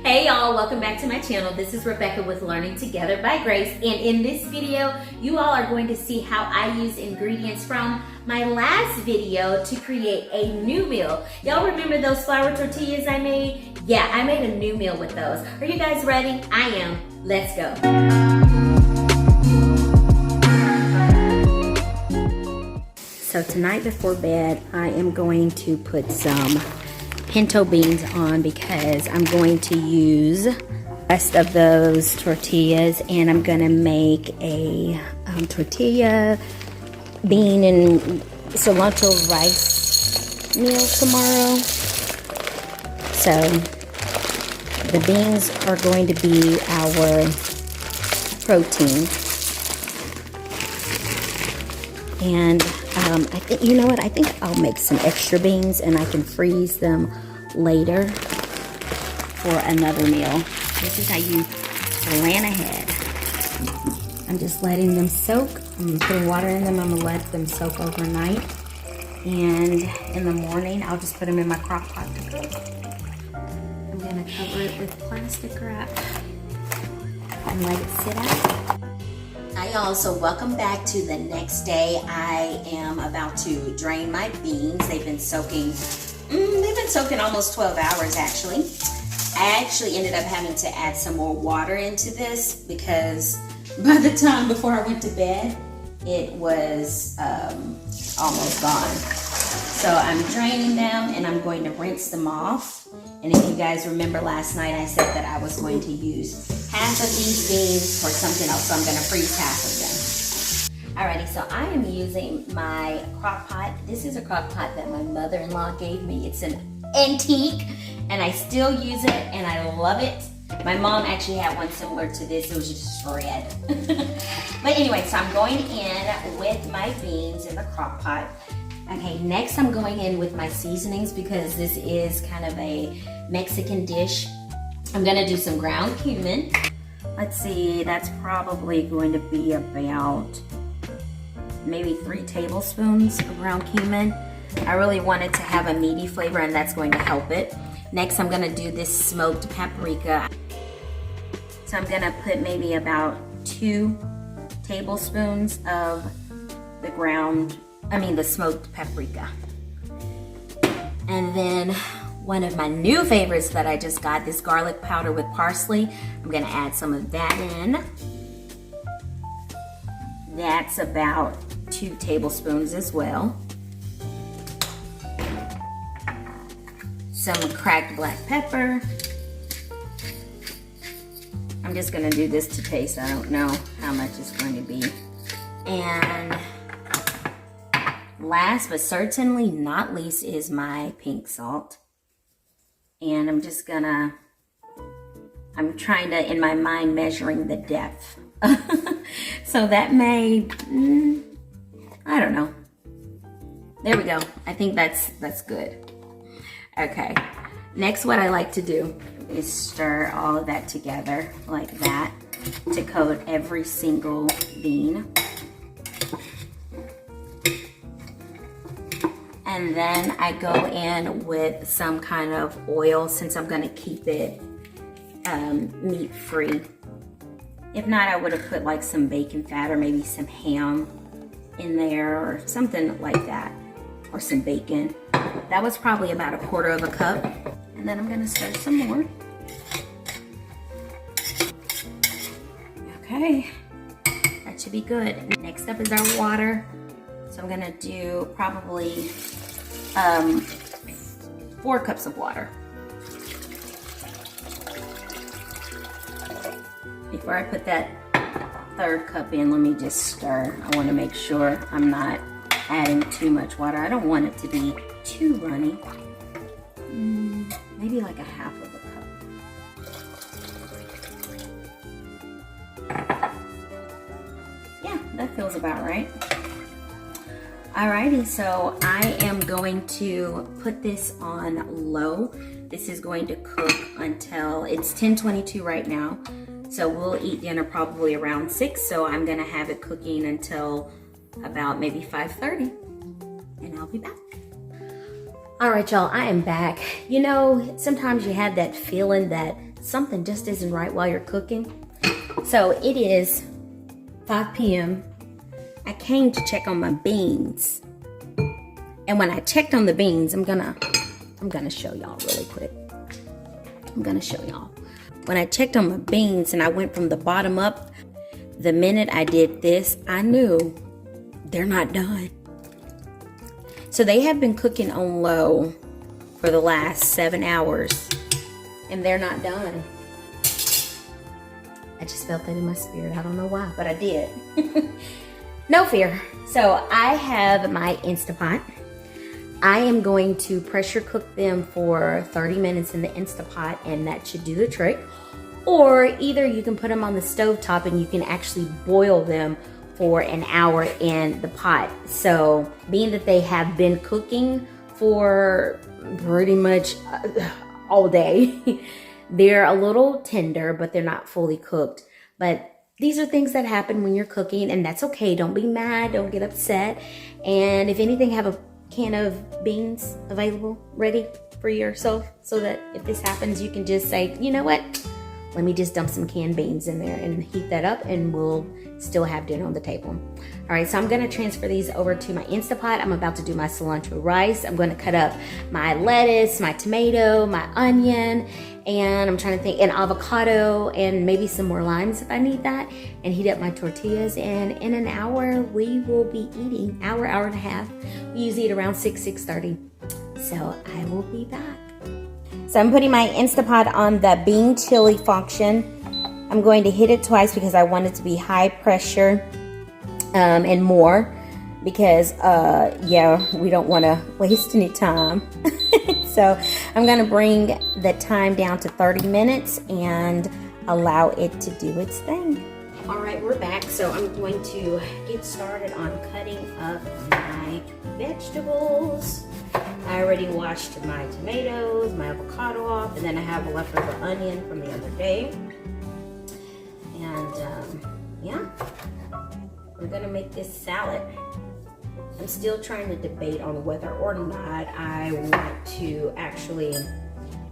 Hey y'all, welcome back to my channel. This is Rebecca with Learning Together by Grace, and in this video you all are going to see how I use ingredients from my last video to create a new meal. Y'all remember those flour tortillas I made? Yeah, I made a new meal with those. Are you guys ready? I am. Let's go. So tonight before bed, I am going to put some pinto beans on because I'm going to use the rest of those tortillas, and I'm gonna make a tortilla, bean, and cilantro rice meal tomorrow. So the beans are going to be our protein. And I think, you know what, I think I'll make some extra beans and I can freeze them later for another meal. This is how you plan ahead. I'm just letting them soak. I'm putting water in them. I'm gonna let them soak overnight. And in the morning, I'll just put them in my crock pot to cook. I'm gonna cover it with plastic wrap and let it sit out. Hi y'all, so welcome back to the next day. I am about to drain my beans. They've been soaking almost 12 hours actually. I actually ended up having to add some more water into this because by the time before I went to bed, it was almost gone. So I'm draining them and I'm going to rinse them off. And if you guys remember last night, I said that I was going to use half of these beans for something else, so I'm gonna freeze half of them. Alrighty, so I am using my crock pot. This is a crock pot that my mother-in-law gave me. It's an antique, and I still use it, and I love it. My mom actually had one similar to this. It was just red. But anyway, so I'm going in with my beans in the crock pot. Okay, next I'm going in with my seasonings because this is kind of a Mexican dish. I'm gonna do some ground cumin. Let's see, that's probably going to be about maybe 3 tablespoons of ground cumin. I really want it to have a meaty flavor, and that's going to help it. Next, I'm gonna do this smoked paprika. So I'm gonna put maybe about 2 tablespoons of the smoked paprika. And then one of my new favorites that I just got, this garlic powder with parsley. I'm gonna add some of that in. That's about 2 tablespoons as well. Some cracked black pepper. I'm just gonna do this to taste. I don't know how much it's going to be. And last but certainly not least is my pink salt. And I'm trying to, in my mind, measuring the depth. So that may, I don't know. There we go. I think that's good. Okay. Next, what I like to do is stir all of that together like that to coat every single bean. And then I go in with some kind of oil since I'm gonna keep it meat free. If not, I would have put like some bacon fat or maybe some ham in there or something like that, or some bacon. That was probably about 1/4 cup. And then I'm gonna stir some more. Okay, that should be good. Next up is our water. So I'm gonna do probably 4 cups of water. Before I put that 3rd cup in, let me just stir. I want to make sure I'm not adding too much water. I don't want it to be too runny. Maybe like 1/2 cup. Yeah, that feels about right. Alrighty, so I am going to put this on low. This is going to cook until, it's 10:22 right now. So we'll eat dinner probably around 6. So I'm gonna have it cooking until about maybe 5:30, and I'll be back. All right, y'all, I am back. You know, sometimes you have that feeling that something just isn't right while you're cooking. So it is 5 p.m. I came to check on my beans. And when I checked on the beans, I'm gonna show y'all really quick. I'm gonna show y'all. When I checked on my beans and I went from the bottom up, the minute I did this, I knew they're not done. So they have been cooking on low for the last 7 hours and they're not done. I just felt that in my spirit. I don't know why, but I did. No fear. So I have my Instapot. I am going to pressure cook them for 30 minutes in the Instapot, and that should do the trick. Or either you can put them on the stovetop and you can actually boil them for an hour in the pot. So being that they have been cooking for pretty much all day, they're a little tender, but they're not fully cooked. But these are things that happen when you're cooking, and that's okay. Don't be mad, don't get upset. And if anything, have a can of beans available, ready for yourself, so that if this happens, you can just say, you know what? Let me just dump some canned beans in there and heat that up, and we'll still have dinner on the table. All right, so I'm gonna transfer these over to my Instapot. I'm about to do my cilantro rice. I'm gonna cut up my lettuce, my tomato, my onion, and I'm trying to think, an avocado, and maybe some more limes if I need that, and heat up my tortillas. And in an hour, we will be eating, hour and a half. We usually eat around 6:30. So I will be back. So I'm putting my Instapot on the bean chili function. I'm going to hit it twice because I want it to be high pressure and more, because yeah, we don't want to waste any time. So I'm going to bring the time down to 30 minutes and allow it to do its thing. All right, we're back. So I'm going to get started on cutting up my vegetables. I already washed my tomatoes, my avocado off, and then I have a leftover onion from the other day. And yeah, we're gonna make this salad. I'm still trying to debate on whether or not I want to actually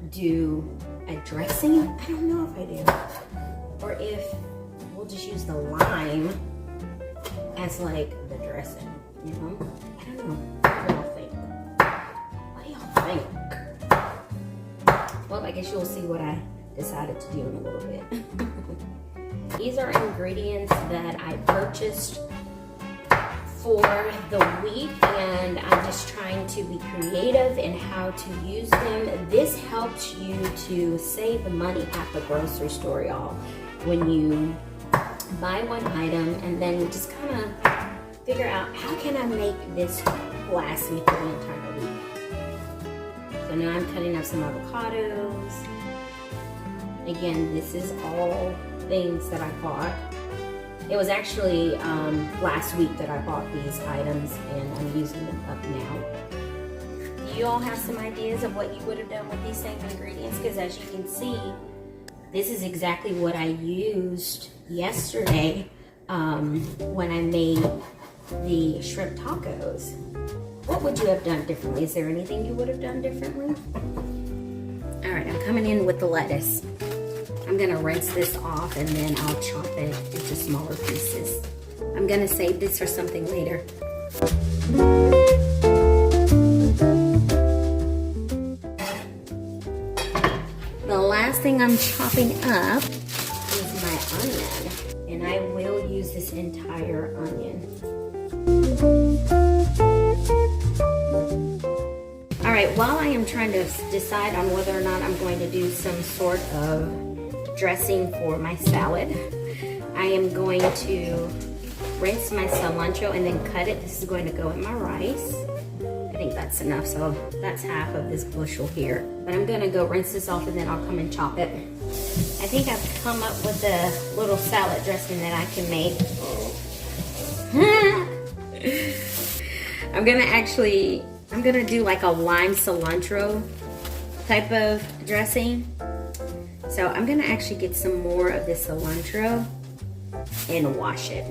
do a dressing. I don't know if I do. Or if we'll just use the lime as like the dressing, you know? I don't know. What do y'all think? Well, I guess you'll see what I decided to do in a little bit. These are ingredients that I purchased for the week, and I'm just trying to be creative in how to use them. This helps you to save the money at the grocery store, y'all. When you buy one item and then you just kind of figure out, how can I make this last me for the entire week? So now I'm cutting up some avocados. Again, this is all things that I bought. It was actually last week that I bought these items, and I'm using them up now. Do you all have some ideas of what you would have done with these same ingredients? Because as you can see, this is exactly what I used yesterday when I made the shrimp tacos. What would you have done differently? Is there anything you would have done differently? All right, I'm coming in with the lettuce. I'm gonna rinse this off and then I'll chop it into smaller pieces. I'm gonna save this for something later. The last thing I'm chopping up is my onion, and I will use this entire onion. All right, while I am trying to decide on whether or not I'm going to do some sort of dressing for my salad, I am going to rinse my cilantro and then cut it. This is going to go in my rice. I think that's enough, so that's half of this bushel here. But I'm gonna go rinse this off and then I'll come and chop it. I think I've come up with a little salad dressing that I can make. I'm gonna do like a lime cilantro type of dressing. So I'm gonna actually get some more of this cilantro and wash it.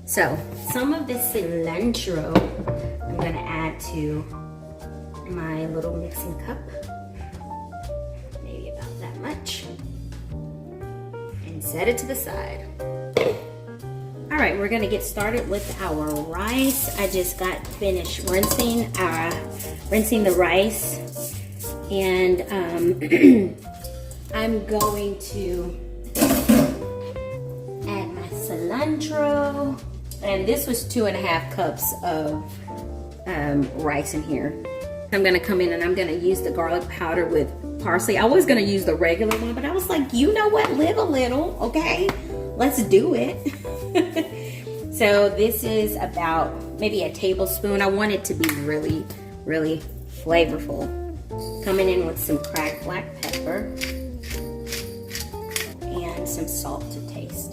So some of this cilantro I'm gonna add to my little mixing cup. set it to the side. All right, we're gonna get started with our rice. I just got finished rinsing the rice, and I'm going to add my cilantro, and this was 2.5 cups of rice in here. I'm gonna come in and I'm gonna use the garlic powder with parsley. I was gonna use the regular one, but I was like, you know what, live a little, okay? Let's do it. So this is about maybe a tablespoon. I want it to be really, really flavorful. Coming in with some cracked black pepper and some salt to taste.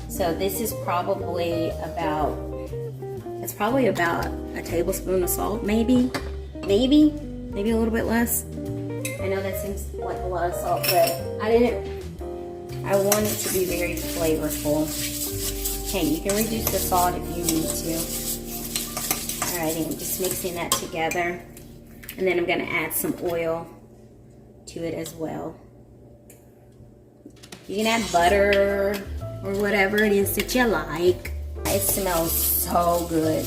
So this is probably about, it's probably about a tablespoon of salt, maybe a little bit less. I know that seems like a lot of salt, but I want it to be very flavorful. Hey, you can reduce the salt if you need to. Alrighty, I'm just mixing that together. And then I'm gonna add some oil to it as well. You can add butter or whatever it is that you like. It smells so good.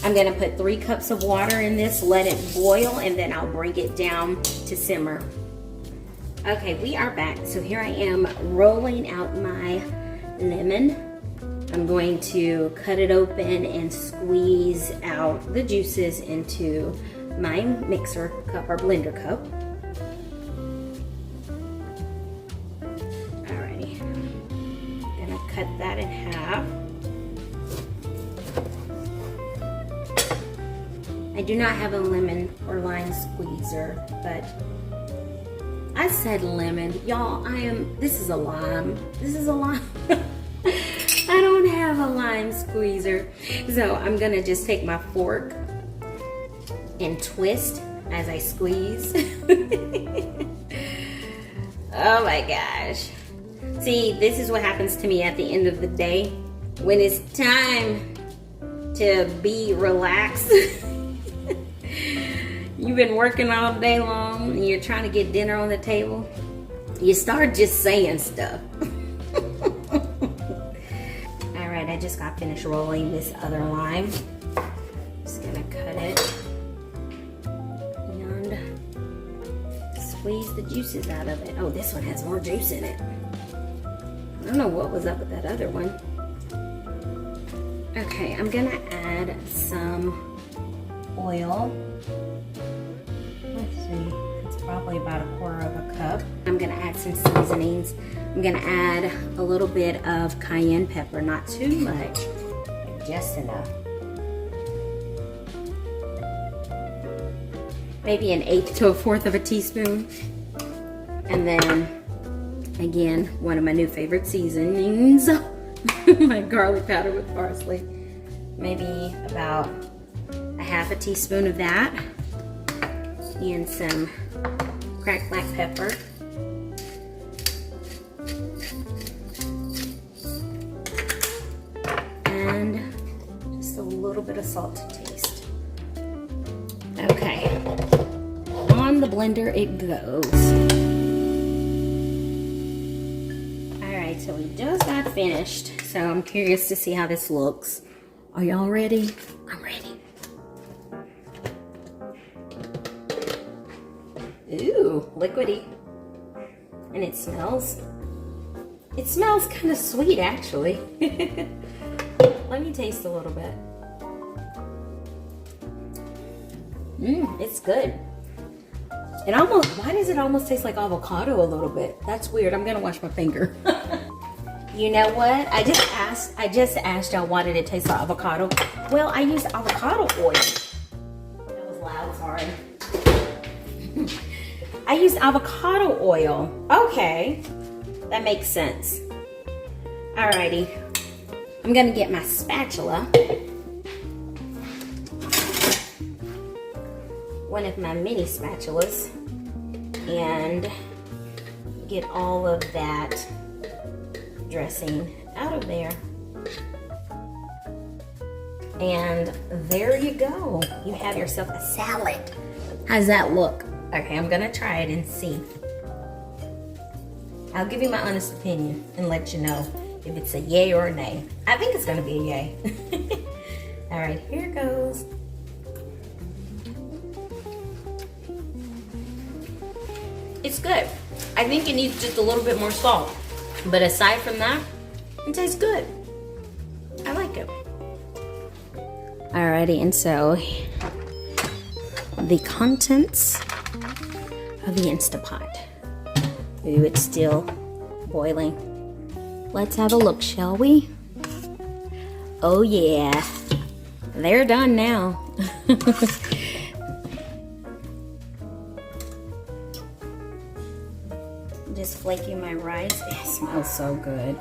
I'm gonna put 3 cups of water in this, let it boil, and then I'll bring it down to simmer. Okay, we are back. So here I am rolling out my lemon. I'm going to cut it open and squeeze out the juices into my mixer cup or blender cup. Alrighty, I'm gonna cut that in half. I do not have a lemon or lime squeezer, but I said lemon. Y'all, this is a lime. This is a lime. I don't have a lime squeezer. So I'm gonna just take my fork and twist as I squeeze. Oh my gosh. See, this is what happens to me at the end of the day. When it's time to be relaxed. You've been working all day long and you're trying to get dinner on the table. You start just saying stuff. All right, I just got finished rolling this other lime. Just gonna cut it and squeeze the juices out of it. Oh, this one has more juice in it. I don't know what was up with that other one. Okay, I'm gonna add some oil. Let's see, it's probably about 1/4 of a cup. I'm gonna add some seasonings. I'm gonna add a little bit of cayenne pepper, not too much, just enough. Maybe 1/8 to 1/4 of a teaspoon. And then, again, one of my new favorite seasonings, my garlic powder with parsley. Maybe about 1/2 teaspoon of that. And some cracked black pepper. And just a little bit of salt to taste. Okay, on the blender it goes. Alright, so we just got finished. So I'm curious to see how this looks. Are y'all ready? I'm ready. Ooh, liquidy. And it smells kind of sweet actually. Let me taste a little bit. It's good. Why does it almost taste like avocado a little bit? That's weird. I'm gonna wash my finger. You know what? I just asked y'all why did it taste like avocado? Well, I used avocado oil. That was loud, sorry. I used avocado oil. Okay, that makes sense. Alrighty, I'm gonna get my spatula. One of my mini spatulas, and get all of that dressing out of there. And there you go. You have yourself a salad. How's that look? Okay, I'm gonna try it and see. I'll give you my honest opinion and let you know if it's a yay or a nay. I think it's gonna be a yay. All right, here goes. It's good. I think it needs just a little bit more salt. But aside from that, it tastes good. I like it. Alrighty, and so the contents of the Instapot. Ooh, it's still boiling. Let's have a look, shall we? Oh yeah, they're done now. Just flaking my rice. It smells so good.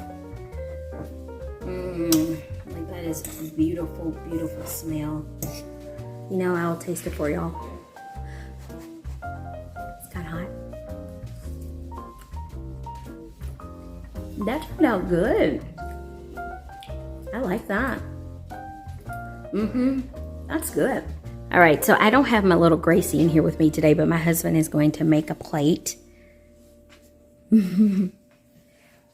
Like that is a beautiful, beautiful smell. You know, I'll taste it for y'all. It's kind of hot. That turned out good. I like that. That's good. All right, so I don't have my little Gracie in here with me today, but my husband is going to make a plate. We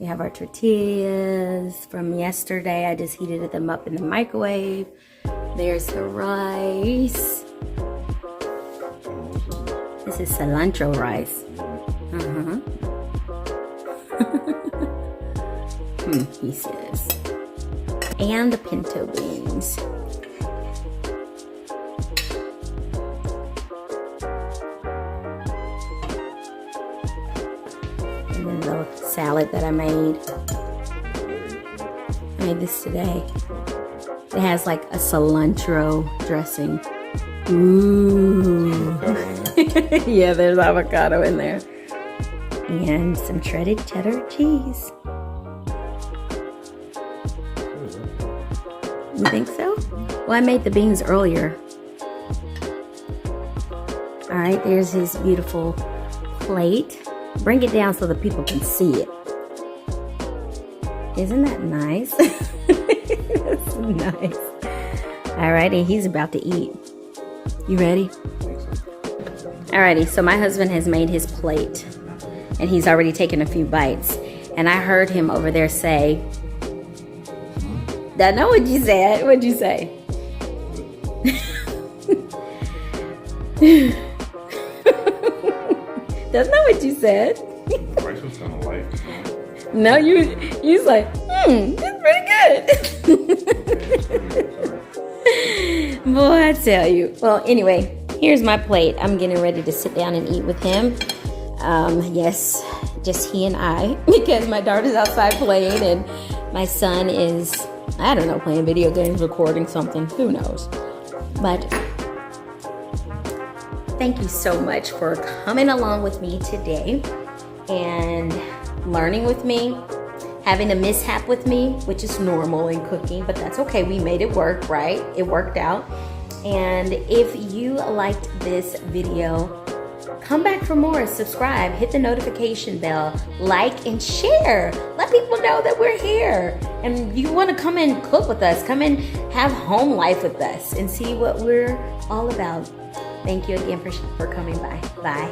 have our tortillas from yesterday. I just heated them up in the microwave. There's the rice. This is cilantro rice. He says. And the pinto beans. And then the salad that I made. I made this today. It has like a cilantro dressing. Ooh. Yeah, there's avocado in there. And some shredded cheddar cheese. You think so? Well, I made the beans earlier. All right, there's his beautiful plate. Bring it down so the people can see it. Isn't that nice? That's nice. Alrighty, he's about to eat. You ready? Alrighty, so my husband has made his plate and he's already taken a few bites. And I heard him over there say, I know what you said. What'd you say? That's not what you said. The rice was kind of light. No, you was like, it's pretty good. Boy, I tell you. Well, anyway, here's my plate. I'm getting ready to sit down and eat with him. Yes, just he and I, because my daughter's outside playing and my son is, I don't know, playing video games, recording something, who knows. But thank you so much for coming along with me today and learning with me, having a mishap with me, which is normal in cooking, but that's okay. We made it work, right? It worked out. And if you liked this video, come back for more, subscribe, hit the notification bell, like and share. Let people know that we're here. And you want to come and cook with us, come and have home life with us and see what we're all about. Thank you again for coming by. Bye.